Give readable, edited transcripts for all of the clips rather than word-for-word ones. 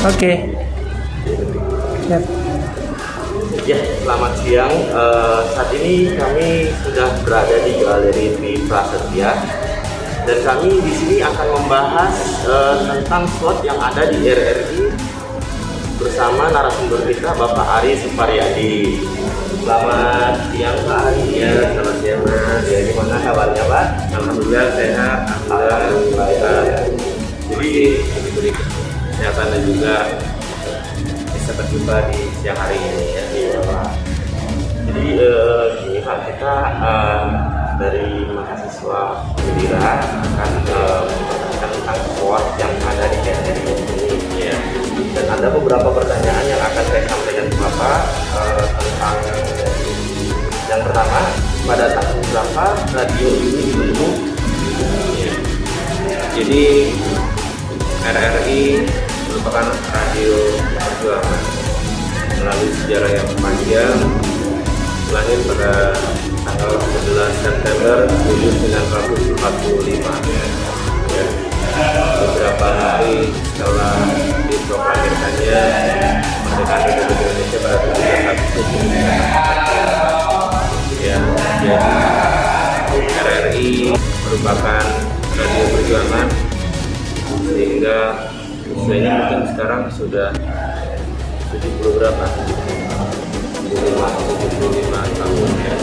Oke. Siap. Ya, selamat siang. Saat ini kami sudah berada di Galeri Dwi Prasetya dan kami di sini akan membahas tentang slot yang ada di RRI bersama narasumber kita Bapak Ari Suparyadi. Selamat siang Pak Ari. Ya, selamat siang Mas. Ya, gimana kabarnya Pak? Alhamdulillah sehat. Alhamdulillah. Jadi diberi kesehatan dan juga bisa berjumpa di siang hari ini ya. Iya Pak. Jadi gini Pak, kita dari mahasiswa Udira akan membahaskan tentang slot yang ada di RRI ini. Ya. Dan ada beberapa pertanyaan yang akan saya sampaikan ke Bapak tentang yang pertama, pada tahun berapa radio ini dibentuk? Ya. Jadi RRI merupakan radio perjuangan melalui sejarah yang panjang, lahir pada tanggal 11 September 1945 ya. Beberapa hari setelah diproklamirkannya kemerdekaan Republik Indonesia pada 17 Agustus 1945 ya. Jadi RRI merupakan radio perjuangan sehingga usianya mungkin sekarang sudah 70 berapa? 75 tahun ya.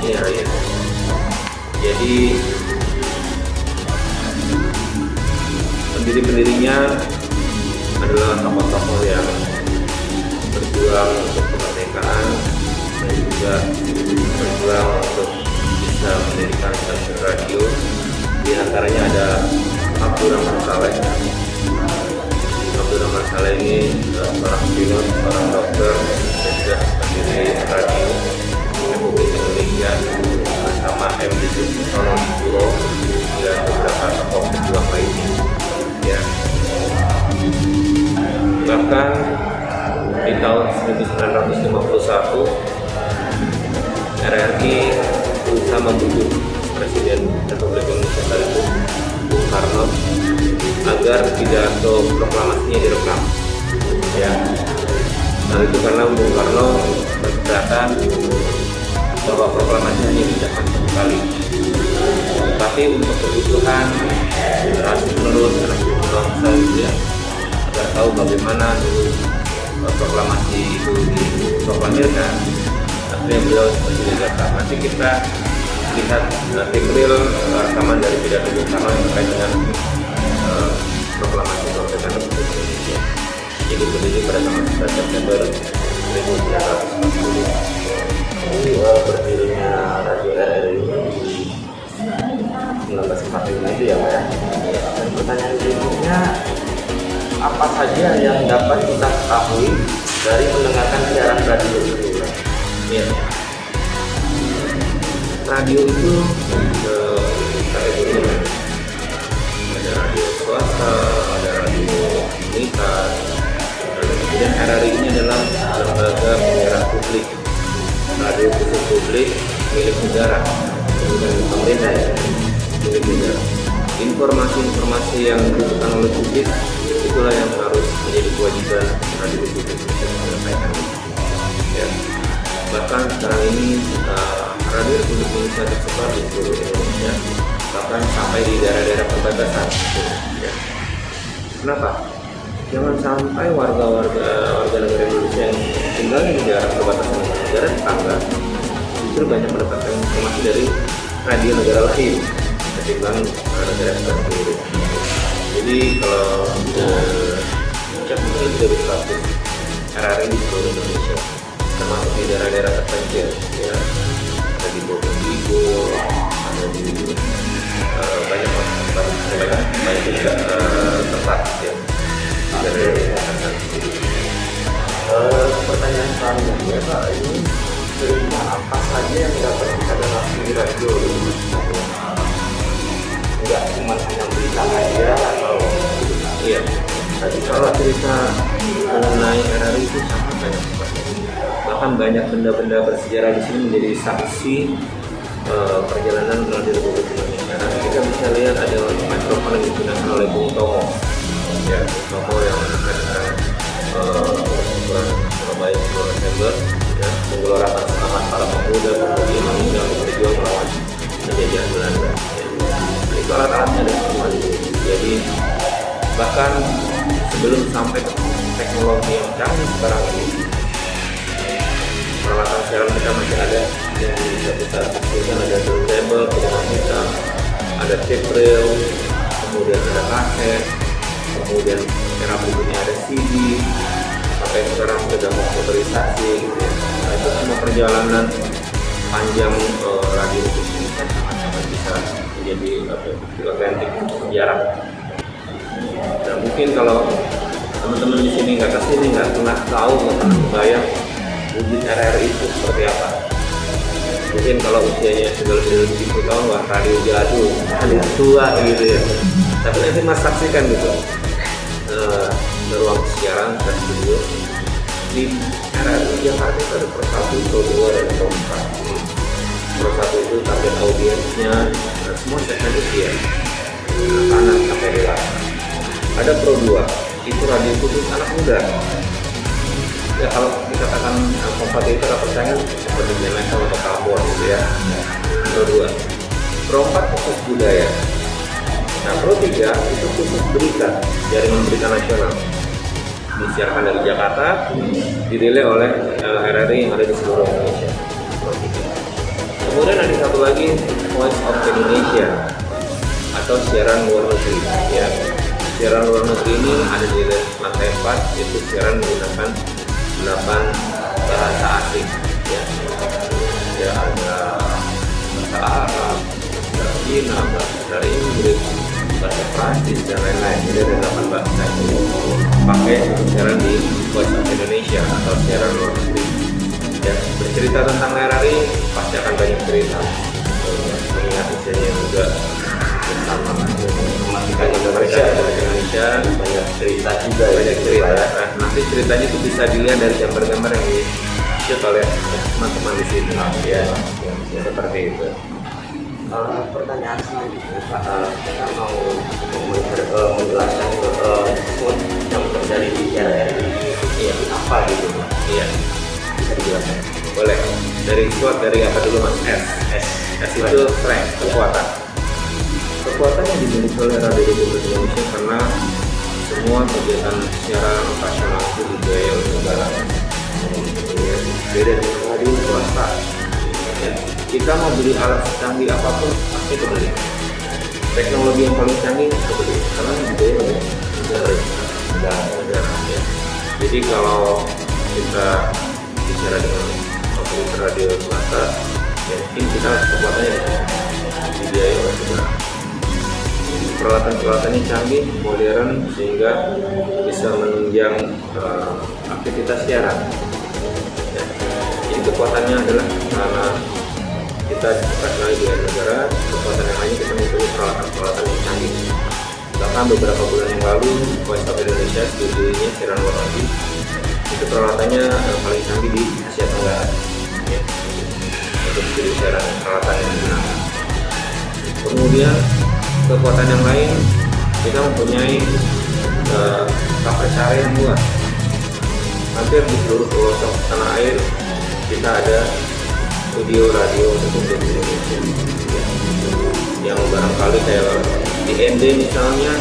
Iya, iya. Jadi pendiri-pendirinya adalah tokoh-tokoh yang berjuang untuk kemerdekaan dan juga berjuang untuk bisa mendirikan stasiun radio. Di antaranya ada Abdurrahman Saleh. Abdurrahman Saleh ini seorang pilot, seorang dokter, dan juga pendiri radio Republik Indonesia bersama MD Sutono Dipuro dan beberapa tokoh pejuang lainnya. Ya. Bahkan di tahun 1951 RRI berusaha membujuk Presiden Republik Indonesia saat itu Bung Karno agar pidato proklamasinya direkam. Ya. Hal itu karena Bung Karno berkeberatan bahwa proklamasi hanya diucapkan satu kali. Tapi untuk kebutuhan generasi penerus bangsa itu ya, agar tahu bagaimana dulu proklamasi itu diproklamirkan, akhirnya beliau seperti direkam. Nanti kita lihat real rekaman dari pidato Bung Karno yang terkait dengan proklamasi kemerdekaan Republik Indonesia. Jadi berdiri pada tanggal 11 September 1945. Ini berdirinya radio RRI ini 1945 itu ya Pak ya. Dan pertanyaan berikutnya, apa saja yang dapat kita ketahui dari mendengarkan siaran radio itu? Ya. Radio itu kategorinya ada radio swasta, ada radio komunitas, kemudian RRI ini adalah lembaga penyiaran publik, radio khusus publik milik negara, bukan pemerintah ya, milik negara. Informasi-informasi yang dibutuhkan oleh publik itulah yang harus menjadi kewajiban radio publik untuk menyampaikan. Ya. Bahkan sekarang ini radio Republik Indonesia tersebar di seluruh Indonesia, bahkan sampai di daerah-daerah perbatasan. Ya. Kenapa? Jangan sampai warga negara Indonesia yang tinggal di daerah perbatasan negara tetangga justru banyak mendapatkan informasi dari radio negara lain ketimbang negara sendiri. Jadi kalau cek mungkin dari 100 RRI di seluruh Indonesia, termasuk di daerah-daerah terpencil, ya, ada di Bogor, ada di banyak juga tempat ya. Pertanyaan selanjutnya Pak, ini cerita apa saja yang dapat kita dengar di radio? Enggak cuma hanya berita aja atau iya. Tadi kalau cerita mengenai RRI itu sangat banyak sekali. Bahkan banyak benda-benda bersejarah di sini menjadi saksi perjalanan radio Republik Indonesia. mereka bisa lihat ada mikrofon yang digunakan oleh Bung Tomo, ya Bung Tomo yang akan Surabaya 10 Desember, ya, menggelorakan semangat para pemuda pemudi Indonesia untuk berjuang melawan penjajahan Belanda. Ya. Itu alat-alatnya ada semua. Jadi bahkan sebelum sampai ke teknologi yang canggih sekarang ini, peralatan siaran kita masih ada yang bisa kita hasilkan. Ada turntable, pendengar kita, ada tape reel, kemudian ada kaset, kemudian era berikutnya ada CD, sampai sekarang sudah motorisasi gitu ya. Nah, itu semua perjalanan panjang radio ini sangat-sangat bisa menjadi otentik sejarah. Dan mungkin kalau teman-teman di sini nggak kesini, nggak pernah tahu, nggak pernah kebayang wujud RRI itu seperti apa. Mungkin kalau usianya sudah lebih 70 tahun, wah radio jadul, radio tua gitu ya. Tapi nanti mas saksikan gitu ke ruang siaran ke studio di RRI Jakarta itu ada Pro 1, Pro 2, dan Pro 4. Pro 1 itu target audiensnya semua segmen usia, anak sampai dewasa. Ada Pro 2, itu radio khusus anak muda. Ya kalau dikatakan kompetitor atau persaingan seperti Metal atau Kabor gitu ya. Pro 2. Pro 4 khusus budaya. Nah Pro 3 itu khusus berita, jaringan berita nasional. Disiarkan dari Jakarta, dirilai oleh RRI yang ada di seluruh Indonesia. Pro 3. Kemudian ada satu lagi Voice of Indonesia atau siaran luar negeri ya. Siaran luar negeri ini ada di lantai 4, itu siaran menggunakan 8 bahasa asing ya. Ya ada bahasa Arab, bahasa Cina, bahasa Inggris, bahasa Prancis dan lain-lain. Jadi ada 8 bahasa itu pakai siaran di Voice of Indonesia atau siaran luar negeri. Ya, bercerita tentang RRI pasti akan banyak cerita. Mengingat isinya juga sama memastikan Indonesia banyak cerita juga, banyak cerita. Nah, nanti ceritanya itu bisa dilihat dari gambar-gambar yang di-shoot oleh teman-teman di sini ya, seperti itu. Pertanyaan selanjutnya Pak, kita mau menjelaskan yang terjadi di RRI itu apa gitu Pak? Iya, Bisa dijelaskan? boleh. Dari apa dulu Mas? S itu strength, kekuatan. Kekuatan yang dimiliki oleh Radio Republik Indonesia karena semua kegiatan secara operasional itu dibiayai oleh negara. Beda dengan radio swasta. Ya, kita mau beli alat canggih apapun pasti kebeli. Teknologi yang paling canggih kebeli karena dibiayai oleh negara. Ya. Jadi kalau kita bicara dengan operator radio swasta, ya mungkin kita kekuatannya dibiayai oleh negara. Peralatan-peralatannya canggih, modern sehingga bisa menunjang aktivitas siaran. Ya. Jadi kekuatannya adalah karena kita operasional di negara, kekuatan yang lain kita mempunyai peralatan-peralatan yang canggih. Bahkan beberapa bulan yang lalu, Voice of Indonesia studionya siaran luar negeri itu peralatannya paling canggih di Asia Tenggara. Ya. Untuk studio siaran peralatan yang digunakan. Kemudian kekuatan yang lain, kita mempunyai coverage area yang luas. Hampir di seluruh pelosok tanah air kita ada studio radio untuk Indonesia. Yang barangkali kayak di ND misalnya,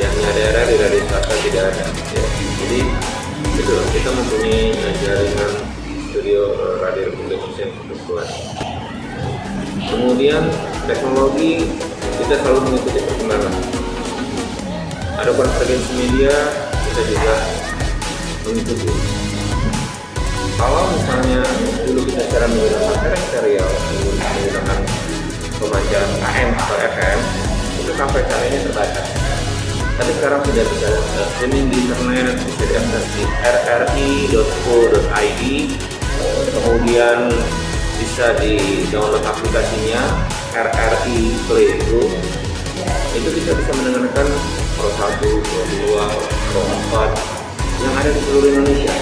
yang ada RRI dari swasta tidak ada. Ya. Jadi itu kita mempunyai jaringan studio radio Indonesia yang cukup luas. Kemudian teknologi kita selalu mengikuti perkembangan. Ada konvergensi media, kita juga mengikuti. Kalau misalnya dulu kita cara menggunakan serial, menggunakan pemancar AM atau FM, itu sampai caranya terbatas. Tapi sekarang sudah bisa streaming di internet, bisa diakses di rri.co.id, kemudian bisa di download aplikasinya RRI Play Group. Itu bisa mendengarkan Pro 1, Pro 2, Pro 4 yang ada di seluruh Indonesia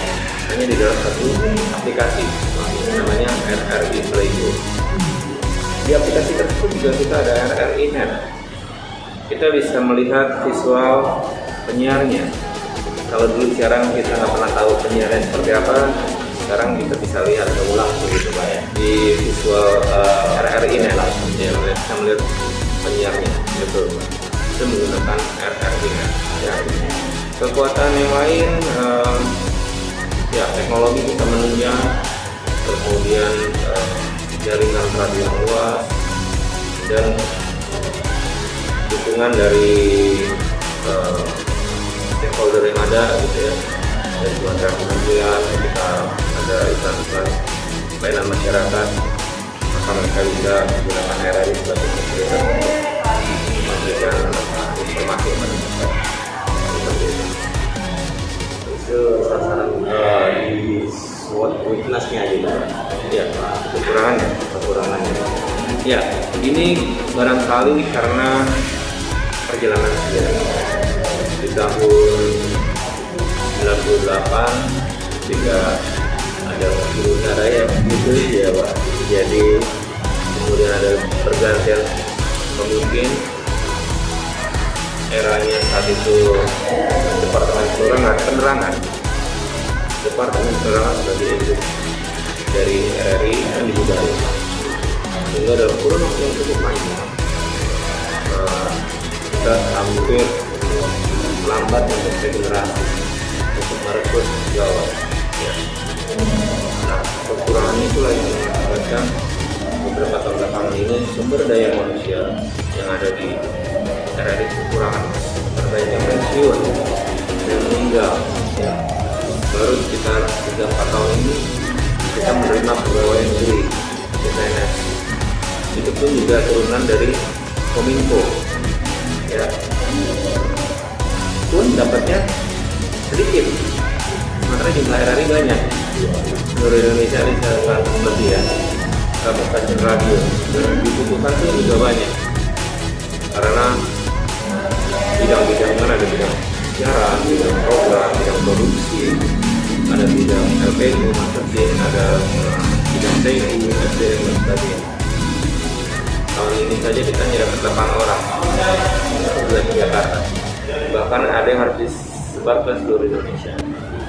hanya di dalam satu aplikasi namanya RRI Play Group. Di aplikasi tersebut juga kita ada RRI Net. Kita bisa melihat visual penyiarnya. Kalau dulu siaran kita nggak pernah tahu penyiaran seperti apa, sekarang kita bisa lihat ulang gitu Pak ya. Di visual RRI Net ya, bisa melihat penyiarnya betul. Itu menggunakan RRI Net. Ya. Kekuatan yang lain, ya teknologi kita menunjang, kemudian jaringan radio yang luas dan dukungan dari stakeholder yang ada gitu ya, dari Kementerian Kementerian kita ada iklan-iklan layanan masyarakat, maka mereka bisa menggunakan RRI sebagai fasilitas untuk memberikan informasi kepada masyarakat. Seperti itu. Itu sasaran di SWOT weakness-nya gitu. Ya, kekurangannya. Ya, ini barangkali karena perjalanan sejarah. Di tahun 98 ketika ada guru udara yang gitu ya Pak. Jadi kemudian ada pergantian pemimpin. Eranya saat itu Departemen Penerangan sudah diedit dari RRI dan dibubarin, sehingga dalam kurun waktu yang cukup panjang kita hampir lambat untuk regenerasi untuk merekrut pegawai. Nah, kekurangan itulah yang mengakibatkan beberapa tahun belakangan ini sumber daya manusia yang ada di RRI kekurangan, terkait yang pensiun dan meninggal. Ya. Baru sekitar 3-4 tahun ini kita menerima pegawai negeri PNS. Itu pun juga turunan dari Kominfo. Ya. Pun dapatnya sedikit, sementara jumlah RRI banyak. Seluruh Indonesia ada 100 lebih ya, stasiun radio, dan dibutuhkan pun juga banyak. Karena bidang-bidang kan ada bidang siaran, bidang program, bidang produksi, ada bidang LPU, marketing, ada bidang TU, SDM dan sebagainya. Tahun ini saja kita nyerahkan 8 orang di Jakarta. Bahkan ada yang harus disebar ke seluruh Indonesia.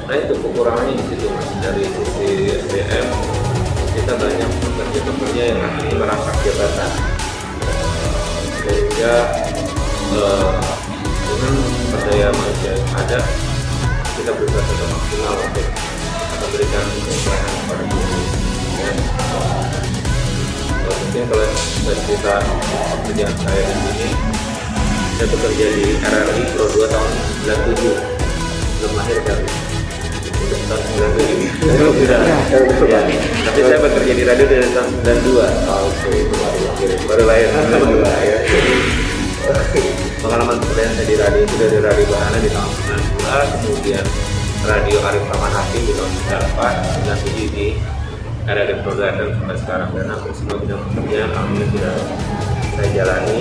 Nah itu kekurangannya di situ Mas. Dari sisi SDM kita banyak pekerja-pekerja yang akhirnya merangkap jabatan. Sehingga dengan sumber daya manusia yang ada, kita berusaha tetap maksimal untuk memberikan pelayanan kepada publik. Mungkin kalau saya cerita pekerjaan saya di sini, saya bekerja di RRI Pro 2 tahun 97, belum lahir kan? Tahun 97. Ya. Tapi saya bekerja di radio dari tahun 92. Baru lahir. Pengalaman pekerjaan saya di radio itu dari Radio Bahana di tahun 92, kemudian Radio Arif Rahman Hakim di tahun 94, 97 di RRI Pro dan sampai sekarang. Dan hampir semua bidang pekerjaan alhamdulillah sudah saya jalani,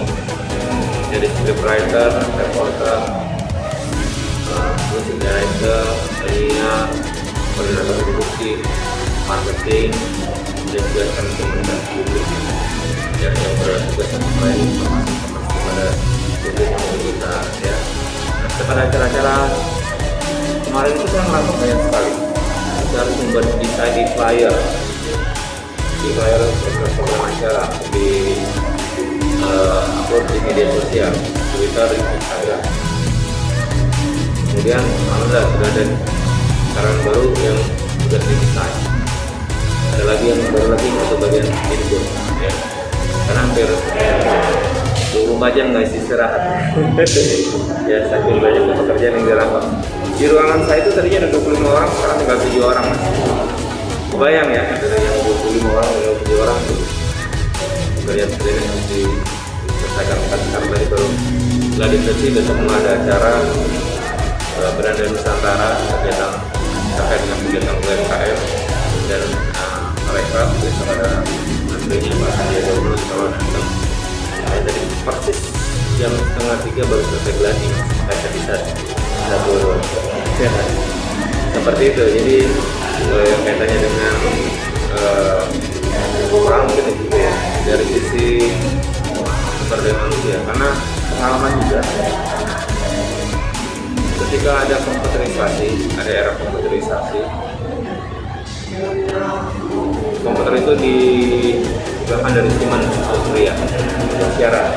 jadi scriptwriter, reporter, music director, penyiar, koordinator produksi, marketing, dan juga komunikasi publik yang bertugas menyampaikan informasi kepada publik yang kita ya. Nah, pada acara-acara kemarin itu saya melakukan banyak sekali. Kita harus membuat desain di flyer program acara di upload di media sosial, Twitter, Instagram. Kemudian alhamdulillah sudah ada sekarang baru yang sudah didesain. Ada lagi yang baru lagi satu bagian input ya. Karena hampir 24 jam nggak istirahat. Ya saking banyak pekerjaan yang dilakukan. Di ruangan saya itu tadinya ada 25 orang, sekarang tinggal 7 orang Mas. Kebayang ya, dari yang 25 orang tinggal 7 orang itu. Pekerjaan yang harus diselesaikan sekarang tadi baru gladi bersih. Besok mau ada acara Beranda Nusantara kegiatan terkait dengan kegiatan UMKM dan mereka besok ada menterinya Pak Sandiaga Uno kalau datang. Saya tadi persis jam 2:30 baru selesai gladi, makanya saya bisa turun. Seperti itu. Jadi kaitannya dengan kurang mungkin itu ya dari sisi sumber daya manusia, karena pengalaman juga ketika ada komputerisasi, ada era komputerisasi, komputer itu digunakan dari Siemens Austria untuk siaran.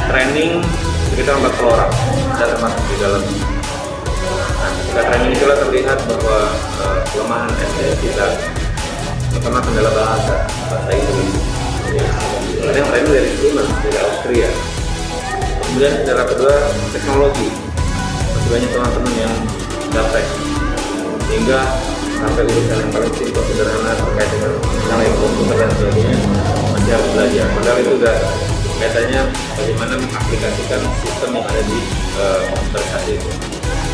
Training sekitar 40 orang dan termasuk di dalam. Nah, ketika training itulah terlihat bahwa kelemahan SDM kita pertama kendala bahasa Inggris. Ada yang training dari Siemens, dari Austria. Kemudian kendala kedua teknologi. Masih banyak teman-teman yang gaptek, sehingga sampai urusan yang paling simpel sederhana terkait dengan mengenai komputer dan sebagainya masih harus belajar. Padahal itu udah kaitannya bagaimana mengaplikasikan sistem yang ada di komputer saat itu,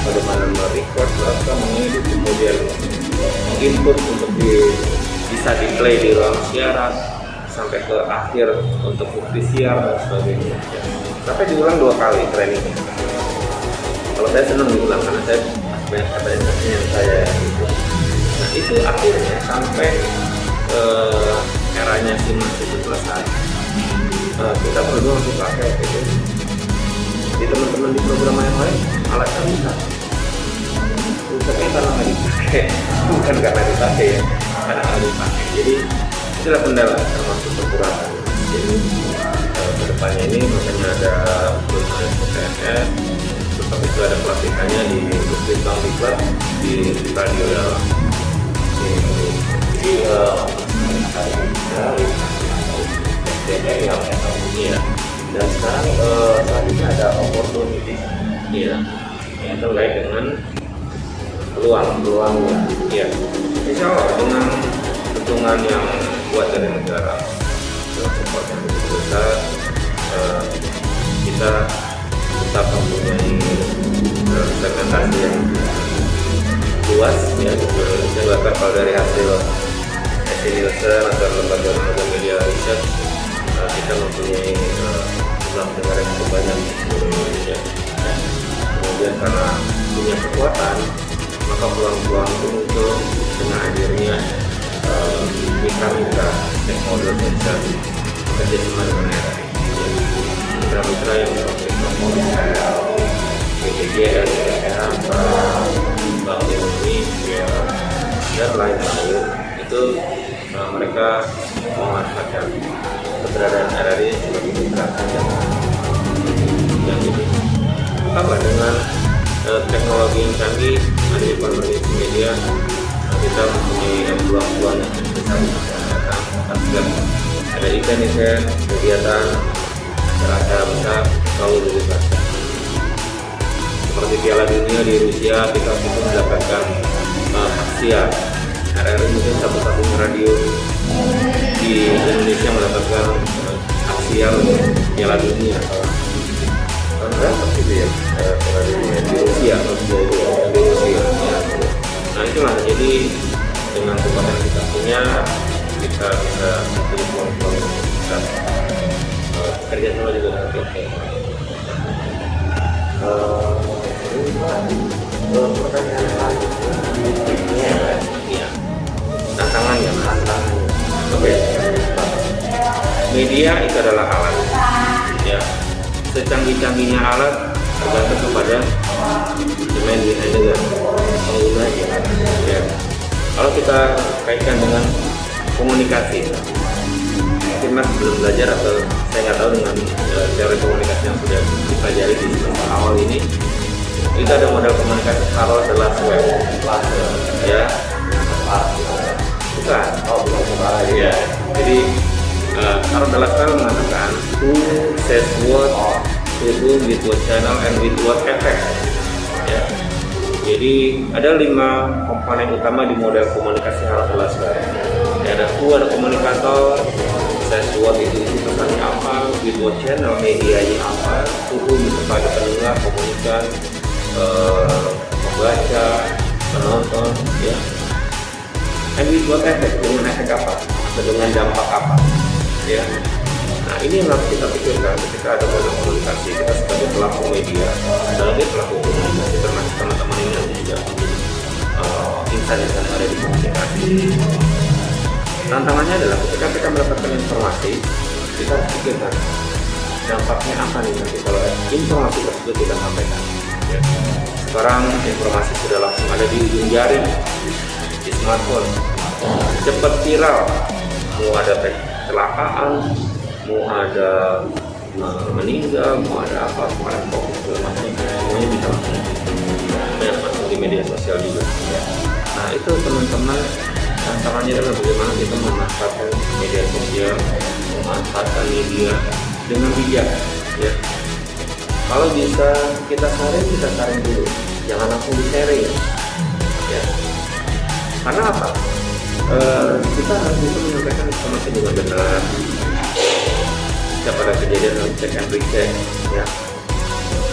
bagaimana merecord, mengedit, kemudian menginput untuk bisa di play di ruang siaran sampai ke akhir untuk bukti siar dan sebagainya. Sampai diulang 2 kali trainingnya. Kalau saya senang diulang karena saya banyak kata-kata yang saya itu. Nah itu akhirnya sampai eranya Siemens itu selesai. Kita perlu untuk pakai itu. Di teman-teman di program yang lain alatnya bisa. Rusaknya karena nggak dipakai, bukan karena dipakai ya, karena nggak dipakai. Jadi itulah kendala termasuk kekurangan. Jadi kedepannya ini makanya ada perusahaan PNS, seperti itu ada pelatihannya di Bintang Diklat di radio dalam. Iya. Dan sekarang selanjutnya ada opportunity. Iya. Yang terkait dengan peluangnya. Iya. Insya Allah dengan dukungan yang kuat dari negara, dengan support yang begitu besar, kita tetap mempunyai segmentasi yang luas ya di Indonesia. Bahkan kalau dari hasil Nielsen atau lembaga media riset, kita mempunyai jumlah pendengar yang cukup banyak di seluruh Indonesia. Kemudian karena punya kekuatan, maka peluang-peluang itu muncul dengan hadirnya mitra-mitra stakeholder yang bisa bekerja sama dengan RRI. Mitra-mitra yang seperti Telkomsel, BPJS, Bank Indonesia, dan lain-lain itu mereka memanfaatkan keberadaan RRI sebagai mitra saja. Dan ini tambah dengan teknologi yang canggih ada di informasi media, kita mempunyai peluang-peluang yang besar di masyarakat. Ada event-event, kegiatan, acara-acara besar selalu dilibatkan. Seperti Piala Dunia di Rusia, kita itu mendapatkan hak siar. RRI mungkin satu-satunya radio di Indonesia mendapatkan hak siar Piala Dunia. Tahun berapa gitu ya? Piala Dunia di Rusia, di Rusia. Nah itulah, jadi dengan kekuatan yang kita punya, kita bisa memiliki peluang yang besar. Kerja sama juga dengan PT. Pertanyaan selanjutnya, Iya. Tantangannya. Oke. Media itu adalah alat. Ya. Secanggih-canggihnya alat tergantung kepada demand behind the penggunanya. Ya. Kalau kita kaitkan dengan komunikasi, mungkin Mas belum belajar atau saya nggak tahu dengan teori komunikasi yang sudah dipelajari di semester awal ini. Itu ada model komunikasi Carol Dell'Aswell, ya. Bukan. bukan sekarang Ya. Jadi Carol Dell'Aswell mengatakan who says what, to whom, with what channel, and with what effect. Ya. Jadi ada 5 komponen utama di model komunikasi Carol Dell'Aswell. Ya, ada who, ada komunikator, says what itu pesannya apa, with what channel medianya apa, to whom kepada pendengar, komunikan, membaca, menonton, ya. And with what effect, dengan efek apa atau dengan dampak apa, ya. Nah ini yang harus kita pikirkan ketika ada model komunikasi. Kita sebagai pelaku media, sebagai pelaku komunikasi, termasuk teman-teman ini nanti juga insan yang ada di komunikasi. tantangannya adalah ketika kita mendapatkan informasi, kita harus pikirkan dampaknya apa nih nanti kalau informasi tersebut kita sampaikan. Ya. Sekarang informasi sudah langsung ada di ujung jari, di smartphone, cepat viral. Mau ada kecelakaan, mau ada meninggal, mau ada apa, mau ada COVID segala macam, semuanya bisa langsung di media sosial juga. Ya. Nah itu teman-teman, tantangannya adalah bagaimana kita memanfaatkan media sosial, memanfaatkan media dengan bijak. Ya. Kalau bisa kita sharing dulu, jangan langsung di-sharing. Ya. Karena apa? Kita harus bisa menyampaikan informasi dengan benar. Setiap ada kejadian harus cek and recheck. Ya.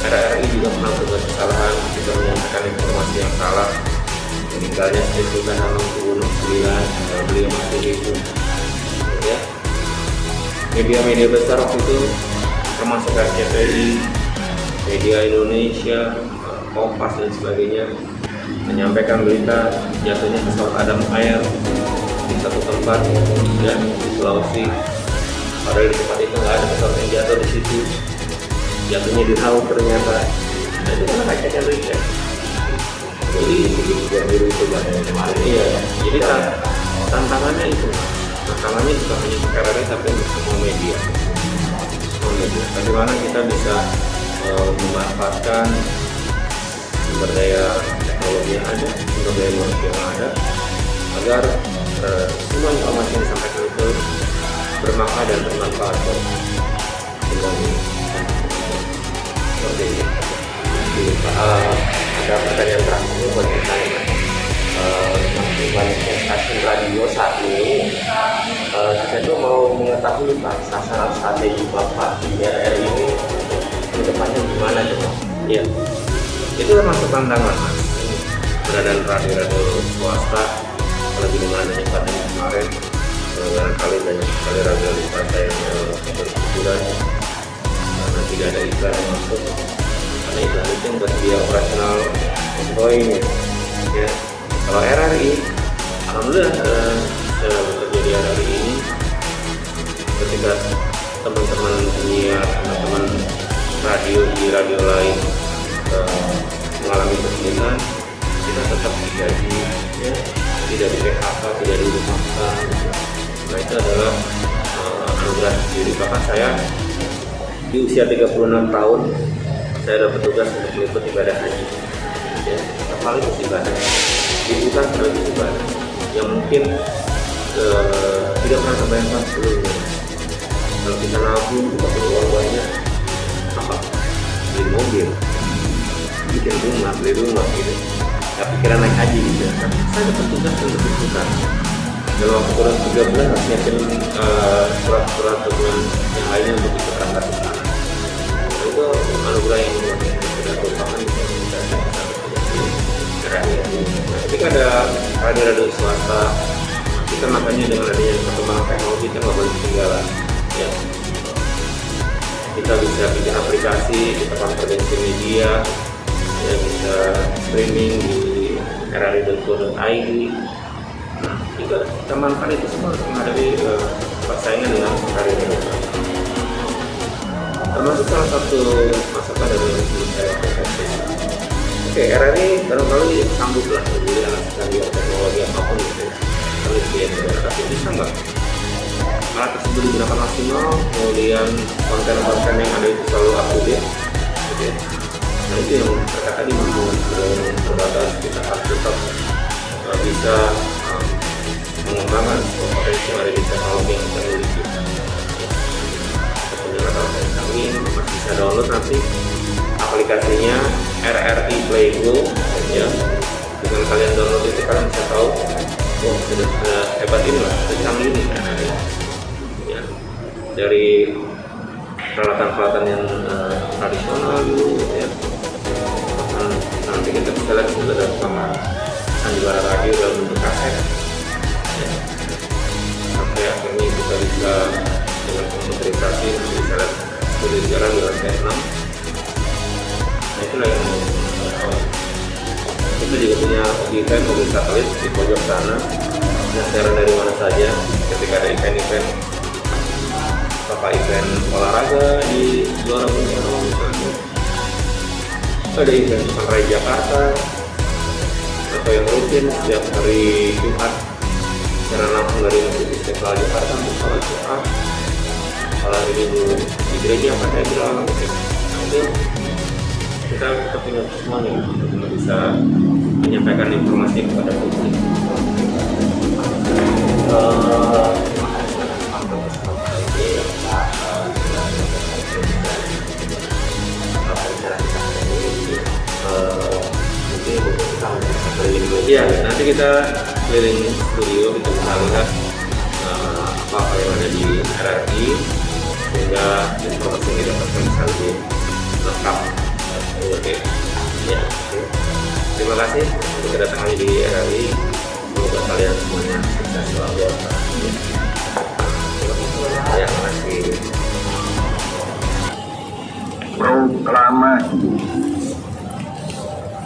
RRI juga pernah berbuat kesalahan, kita menyampaikan informasi yang salah. Meninggalnya Sri Sultan Hamengkubuwono IX, beliau masih hidup. Ya. Media-media besar waktu itu termasuk RCTI, Media Indonesia, Kompas dan sebagainya menyampaikan berita jatuhnya pesawat Adam Air di satu tempat, ya, di Sulawesi. Padahal di tempat itu nggak ada pesawat yang jatuh di situ, jatuhnya di laut ternyata. Nah itu kan kayak yang recheck. Jadi juga biru itu kemarin. Iya. Jadi tantangannya itu, tantangannya bukan hanya sekarang tapi untuk semua media. Bagaimana kita bisa memanfaatkan sumber daya teknologi yang ada, sumber daya manusia yang ada, agar semua informasi yang disampaikan itu bermakna dan bermanfaat dengan seperti ini. Ada pertanyaan terakhir buat saya. Banyaknya stasiun radio saat ini, saya tuh mau mengetahui Pak sasaran strategi Bapak di RRI ini ke depannya gimana coba? Iya, itu termasuk tantangan Mas. Beradaan radio swasta, apalagi dengan adanya pandemi kemarin, barangkali banyak sekali radio swasta yang berkurang karena tidak ada iklan yang masuk. Karena iklan itu yang buat dia operasional ongoing, ya. Kalau RRI, alhamdulillah bekerja di RRI ini, ketika teman-teman penyiar, teman-teman radio di radio lain mengalami kesulitan, kita tetap digaji, ya, tidak di PHK, tidak dirumahkan. Nah itu adalah anugerah diri. Bahkan saya di usia 36 tahun, saya dapat tugas untuk meliput ibadah haji. Ya, apalagi itu ibadah. Liputan sebagai ibadah yang mungkin tidak pernah terbayangkan sebelumnya. Kalau kita nabung, kita punya uang banyak, apa? Beli mobil, bikin rumah, beli rumah gitu. Tapi pikiran naik haji gitu. Tapi saya dapat tugas untuk liputan. Dalam waktu kurang 3 bulan harus nyiapin surat-surat dokumen yang lainnya untuk ikut berangkat ke sana. Itu anugerah yang tidak terlupakan bisa kita Nah, ketika ada radio swasta, kita makanya dengan adanya perkembangan teknologi kita nggak boleh ketinggalan. Ya. Kita bisa bikin aplikasi, kita konvergensi media, ya, bisa streaming di rri.co.id. Nah, kita manfaatkan itu semua untuk menghadapi persaingan dengan radio. Termasuk salah satu masukan dari saya Oke, RRI barangkali sanggup lah berdiri anak radio teknologi apapun gitu ya. Penelitian tapi bisa nggak? Alat tersebut digunakan maksimal, kemudian konten-konten yang ada itu selalu up to date, gitu ya. Nah itu yang mereka tadi membuat terbatas, kita harus tetap bisa mengembangkan potensi yang ada di teknologi yang kita miliki. Kita punya data yang canggih, masih bisa download nanti aplikasinya RRI Playgo, ya. Dengan kalian download itu kalian bisa tahu, oh sudah hebat ini lah, secanggih ini RRI. Ya. Dari peralatan-peralatan yang tradisional dulu, ya. Bahkan nanti kita bisa lihat sudah ada rekaman sandiwara radio dalam bentuk kaset, ya. Sampai akhirnya kita bisa dengan komputerisasi bisa lihat sudah jalan di lantai 6. Nah itulah yang kita juga punya desain mobil satelit di pojok sana siaran dari mana saja ketika ada event-event, apakah event olahraga di Gelora Bung Karno misalnya, ada event Sunrise Jakarta, atau yang rutin setiap hari Jumat siaran langsung dari Masjid Istiqlal Jakarta untuk sholat Jumat, kalau hari Minggu di gereja katedral, itu kita punya semuanya untuk bisa menyampaikan informasi kepada publik. Ya, nanti kita keliling studio, kita bisa lihat apa yang ada di RRI, sehingga informasi yang didapatkan bisa lebih lengkap. Oke, ya. Terima kasih untuk kedatangannya di RRI. Semoga kalian semuanya sukses selalu. Ya, terima kasih. Proklamasi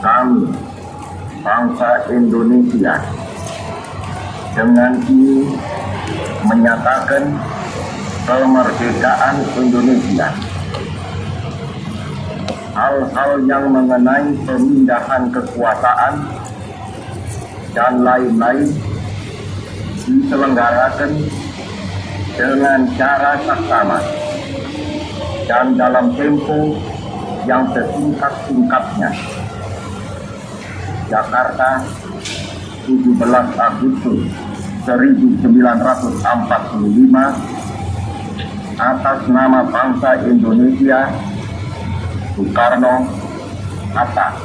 kami bangsa Indonesia dengan ini menyatakan kemerdekaan Indonesia. Hal-hal yang mengenai pemindahan kekuasaan dan lain-lain diselenggarakan dengan cara saksama dan dalam tempo yang sesingkat-singkatnya. Jakarta, 17 Agustus 1945, atas nama bangsa Indonesia, Soekarno, Hatta.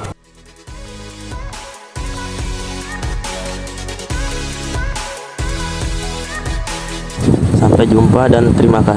Sampai jumpa dan terima kasih.